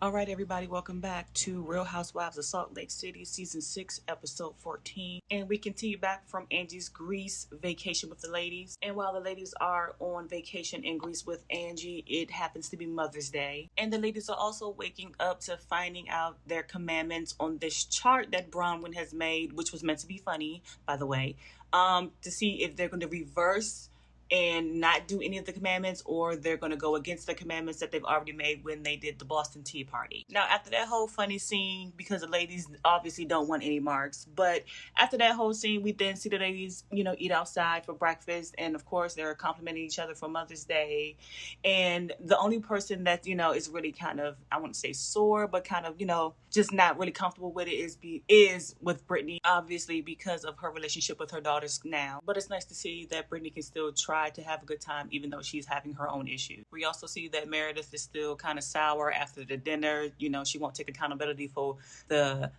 All right, everybody, welcome back to Real Housewives of Salt Lake City, Season 6, Episode 14. And we continue back from Angie's Greece vacation with the ladies. And while the ladies are on vacation in Greece with Angie, it happens to be Mother's Day. And the ladies are also waking up to finding out their commandments on this chart that Bronwyn has made, which was meant to be funny, by the way, to see if they're going to reverse and not do any of the commandments, or they're going to go against the commandments that they've already made when they did the Boston Tea Party. Now, after that whole funny scene, because the ladies obviously don't want any marks, but after that whole scene, we then see the ladies, eat outside for breakfast, and of course, they're complimenting each other for Mother's Day, and the only person that, is really kind of, I wouldn't say sore, but kind of, just not really comfortable with it is with Brittany, obviously, because of her relationship with her daughters now. But it's nice to see that Brittany can still try to have a good time, even though she's having her own issues. We also see that Meredith is still kind of sour after the dinner. She won't take accountability for the,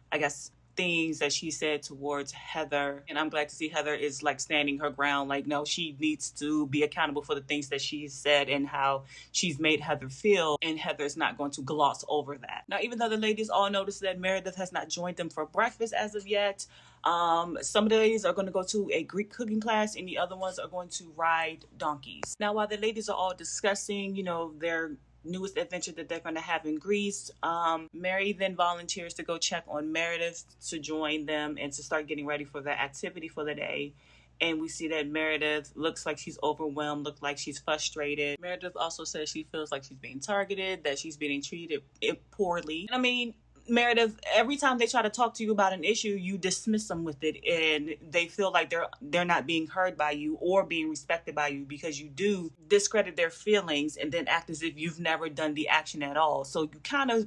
things that she said towards Heather. And I'm glad to see Heather is standing her ground. No, she needs to be accountable for the things that she said and how she's made Heather feel. And Heather's not going to gloss over that. Now, even though the ladies all noticed that Meredith has not joined them for breakfast as of yet, some of the ladies are going to go to a Greek cooking class and the other ones are going to ride donkeys. Now, while the ladies are all discussing, their newest adventure that they're going to have in Greece, Mary then volunteers to go check on Meredith to join them and to start getting ready for the activity for the day. And we see that Meredith looks like she's overwhelmed, looks like she's frustrated. Meredith also says she feels like she's being targeted, that she's being treated poorly. And Meredith, every time they try to talk to you about an issue, you dismiss them with it, and they feel like they're not being heard by you or being respected by you, because you do discredit their feelings and then act as if you've never done the action at all. So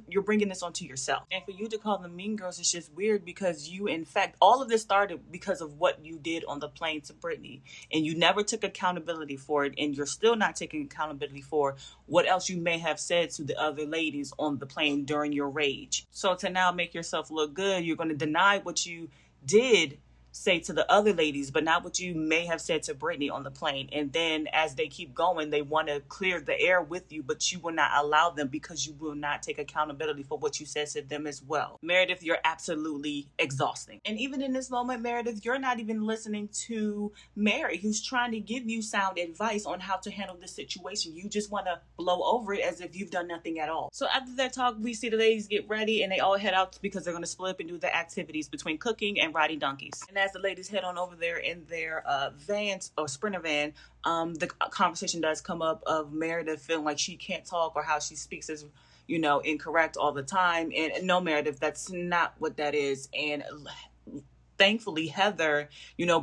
you're bringing this onto yourself. And for you to call them mean girls is just weird, because you, in fact, all of this started because of what you did on the plane to Brittany, and you never took accountability for it, and you're still not taking accountability for what else you may have said to the other ladies on the plane during your rage. So to now make yourself look good, you're going to deny what you did say to the other ladies, but not what you may have said to Brittany on the plane. And then as they keep going, they want to clear the air with you, but you will not allow them, because you will not take accountability for what you said to them as well. Meredith, you're absolutely exhausting. And even in this moment, Meredith, you're not even listening to Mary, who's trying to give you sound advice on how to handle this situation. You just want to blow over it as if you've done nothing at all. So after that talk, we see the ladies get ready and they all head out, because they're going to split up and do the activities between cooking and riding donkeys. And as the ladies head on over there in their vans or Sprinter van, the conversation does come up of Meredith feeling like she can't talk, or how she speaks is, incorrect all the time. And no, Meredith, that's not what that is. And thankfully, Heather,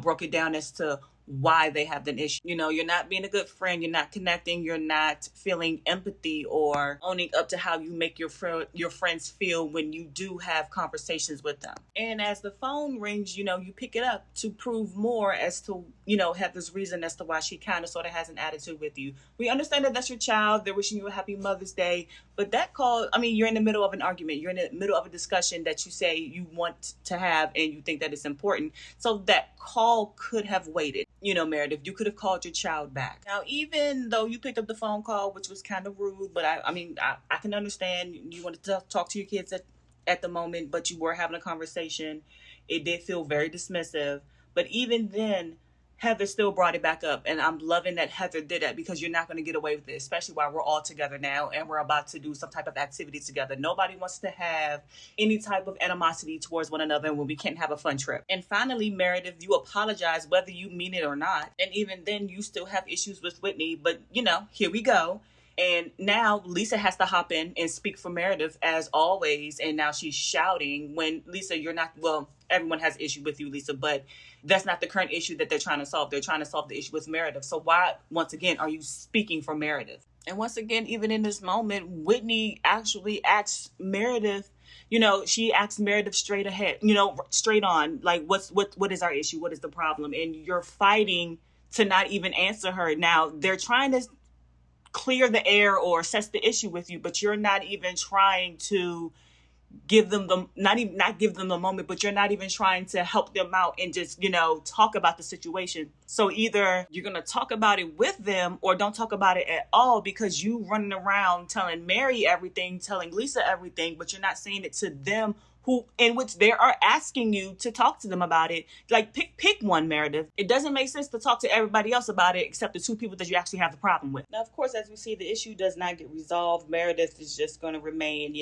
broke it down as to why they have an issue. You're not being a good friend. You're not connecting. You're not feeling empathy or owning up to how you make your friends feel when you do have conversations with them. And as the phone rings, you pick it up to prove more as to, Heather's reason as to why she kind of sort of has an attitude with you. We understand that that's your child. They're wishing you a happy Mother's Day. But that call, you're in the middle of an argument. You're in the middle of a discussion that you say you want to have and you think that it's important. So that call could have waited. Meredith, you could have called your child back. Now, even though you picked up the phone call, which was kind of rude, but I can understand you wanted to talk to your kids at the moment, but you were having a conversation. It did feel very dismissive. But even then, Heather still brought it back up. And I'm loving that Heather did that, because you're not going to get away with it, especially while we're all together now and we're about to do some type of activity together. Nobody wants to have any type of animosity towards one another when we can't have a fun trip. And finally, Meredith, you apologize whether you mean it or not. And even then, you still have issues with Whitney. But, here we go. And now Lisa has to hop in and speak for Meredith as always. And now she's shouting when, Lisa, you're not, well, everyone has an issue with you, Lisa, but that's not the current issue that they're trying to solve. They're trying to solve the issue with Meredith. So why, once again, are you speaking for Meredith? And once again, even in this moment, Whitney actually asks Meredith, she asks Meredith straight ahead, straight on, like, what is our issue? What is the problem? And you're fighting to not even answer her. Now, they're trying to clear the air or assess the issue with you, but you're not even trying to give them the not give them the moment, but you're not even trying to help them out and just, talk about the situation. So either you're gonna talk about it with them or don't talk about it at all, because you running around telling Mary everything, telling Lisa everything, but you're not saying it to them, who in which they are asking you to talk to them about it. Like, pick one, Meredith. It doesn't make sense to talk to everybody else about it except the two people that you actually have the problem with. Now, of course, as we see, the issue does not get resolved. Meredith is just going to remain,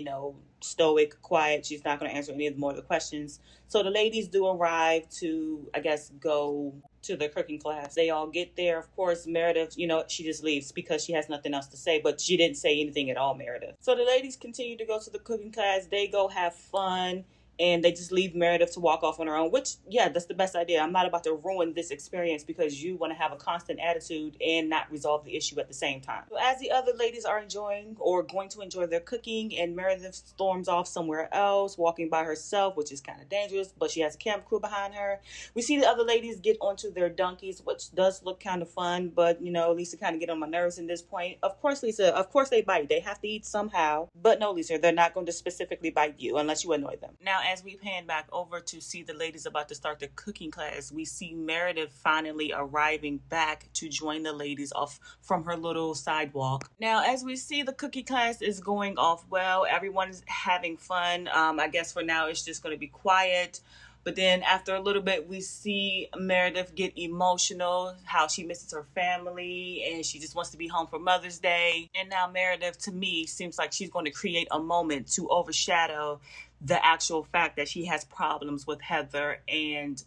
stoic, quiet. She's not going to answer any more of the questions. So the ladies do arrive to, I guess, go to the cooking class. They all get there. Of course, Meredith, she just leaves because she has nothing else to say, but she didn't say anything at all, Meredith. So the ladies continue to go to the cooking class. They go have fun. And they just leave Meredith to walk off on her own, which, yeah, that's the best idea. I'm not about to ruin this experience because you want to have a constant attitude and not resolve the issue at the same time. So as the other ladies are enjoying or going to enjoy their cooking, and Meredith storms off somewhere else, walking by herself, which is kind of dangerous, but she has a camp crew behind her. We see the other ladies get onto their donkeys, which does look kind of fun, but, Lisa kind of get on my nerves in this point. Of course, Lisa, they bite. They have to eat somehow. But no, Lisa, they're not going to specifically bite you unless you annoy them. Now, as we pan back over to see the ladies about to start the cooking class, we see Meredith finally arriving back to join the ladies off from her little sidewalk. Now, as we see, the cooking class is going off well. Everyone's having fun. I guess for now it's just going to be quiet. But then after a little bit, we see Meredith get emotional, how she misses her family and she just wants to be home for Mother's Day. And now Meredith, to me, seems like she's going to create a moment to overshadow the actual fact that she has problems with Heather and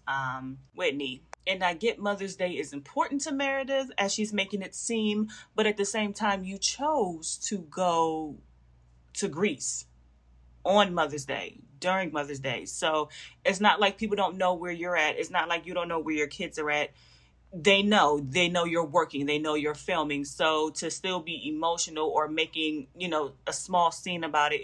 Whitney. And I get Mother's Day is important to Meredith, as she's making it seem, but at the same time, you chose to go to Greece on Mother's Day, during Mother's Day. So it's not like people don't know where you're at. It's not like you don't know where your kids are at. They know you're working, they know you're filming. So to still be emotional or making, a small scene about it,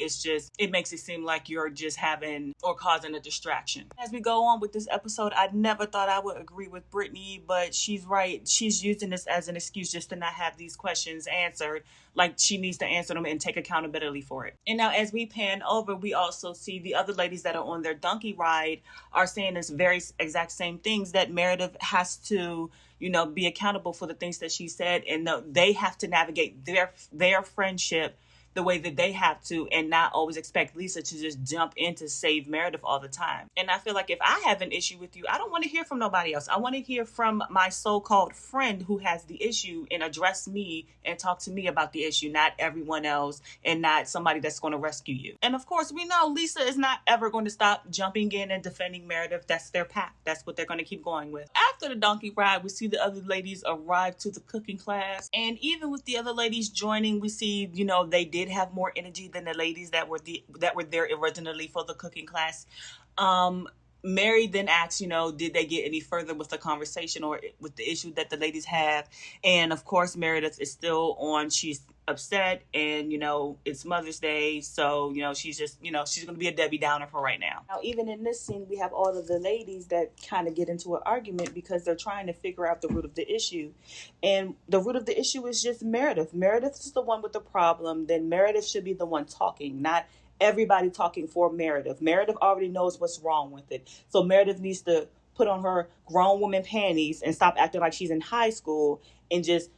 it makes it seem like you're just having or causing a distraction. As we go on with this episode, I never thought I would agree with Brittany, but she's right. She's using this as an excuse just to not have these questions answered. Like, she needs to answer them and take accountability for it. And now as we pan over, we also see the other ladies that are on their donkey ride are saying this very exact same things, that Meredith has to, be accountable for the things that she said. And they have to navigate their friendship the way that they have to, and not always expect Lisa to just jump in to save Meredith all the time. And I feel like if I have an issue with you, I don't want to hear from nobody else. I want to hear from my so-called friend who has the issue and address me and talk to me about the issue, not everyone else, and not somebody that's going to rescue you. And of course, we know Lisa is not ever going to stop jumping in and defending Meredith. That's their pact. That's what they're going to keep going with. After the donkey ride, we see the other ladies arrive to the cooking class. And even with the other ladies joining, we see, they did have more energy than the ladies that were there originally for the cooking class. Mary then asks, did they get any further with the conversation or with the issue that the ladies have? And of course, Meredith is still on. She's upset, and it's Mother's Day, so she's just she's gonna be a Debbie Downer for right now. Now, even in this scene, we have all of the ladies that kind of get into an argument because they're trying to figure out the root of the issue, and the root of the issue is just Meredith. Meredith is the one with the problem. Then Meredith should be the one talking, not everybody talking for Meredith. Meredith already knows what's wrong with it, so Meredith needs to put on her grown woman panties and stop acting like she's in high school and just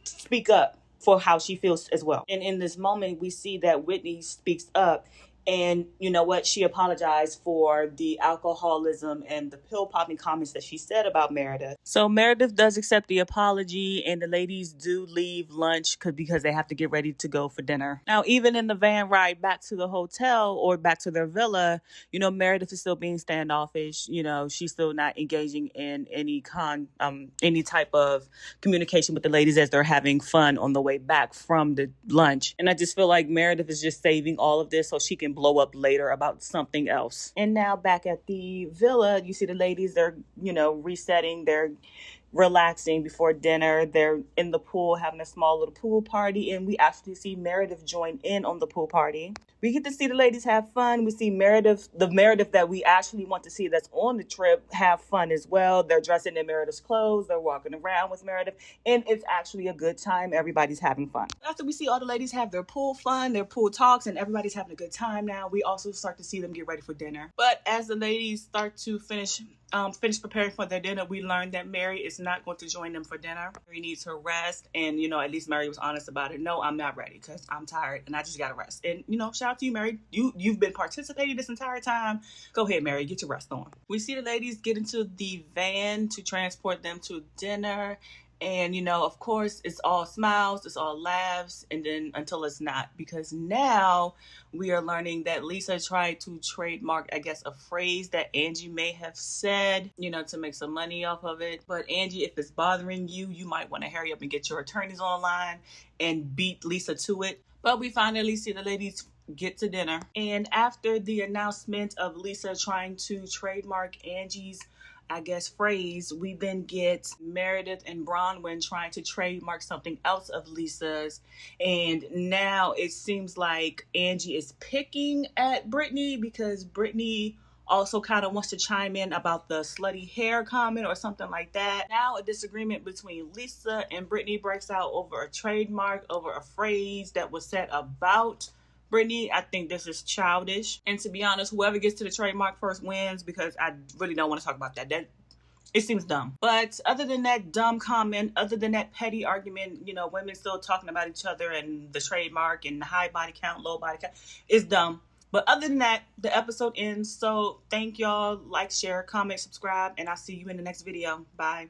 speak up for how she feels as well. And in this moment, we see that Whitney speaks up, and you know what? She apologized for the alcoholism and the pill popping comments that she said about Meredith. So Meredith does accept the apology, and the ladies do leave lunch because they have to get ready to go for dinner. Now, even in the van ride back to the hotel or back to their villa, Meredith is still being standoffish. She's still not engaging in any type of communication with the ladies as they're having fun on the way back from the lunch. And I just feel like Meredith is just saving all of this so she can blow up later about something else. And now back at the villa, you see the ladies, they're, resetting, they're relaxing before dinner. They're in the pool having a small little pool party, and we actually see Meredith join in on the pool party. We get to see the ladies have fun. We see Meredith, the Meredith that we actually want to see that's on the trip, have fun as well. They're dressing in Meredith's clothes. They're walking around with Meredith, and it's actually a good time. Everybody's having fun. After we see all the ladies have their pool fun, their pool talks, and everybody's having a good time now, we also start to see them get ready for dinner. But as the ladies start to finish preparing for their dinner, we learned that Mary is not going to join them for dinner. Mary needs her rest, and at least Mary was honest about it. No, I'm not ready because I'm tired and I just gotta rest. And shout out to you, Mary. You've been participating this entire time. Go ahead, Mary, get your rest on. We see the ladies get into the van to transport them to dinner. And, of course, it's all smiles, it's all laughs, and then until it's not. Because now we are learning that Lisa tried to trademark, I guess, a phrase that Angie may have said, to make some money off of it. But Angie, if it's bothering you, you might want to hurry up and get your attorneys online and beat Lisa to it. But we finally see the ladies get to dinner. And after the announcement of Lisa trying to trademark Angie's phrase, we then get Meredith and Bronwyn trying to trademark something else of Lisa's. And now it seems like Angie is picking at Brittany because Brittany also kind of wants to chime in about the slutty hair comment or something like that. Now a disagreement between Lisa and Brittany breaks out over a trademark, over a phrase that was said about Brittany. I think this is childish. And to be honest, whoever gets to the trademark first wins, because I really don't want to talk about that. It seems dumb. But other than that dumb comment, other than that petty argument, women still talking about each other and the trademark and the high body count, low body count, it's dumb. But other than that, the episode ends. So thank y'all. Like, share, comment, subscribe, and I'll see you in the next video. Bye.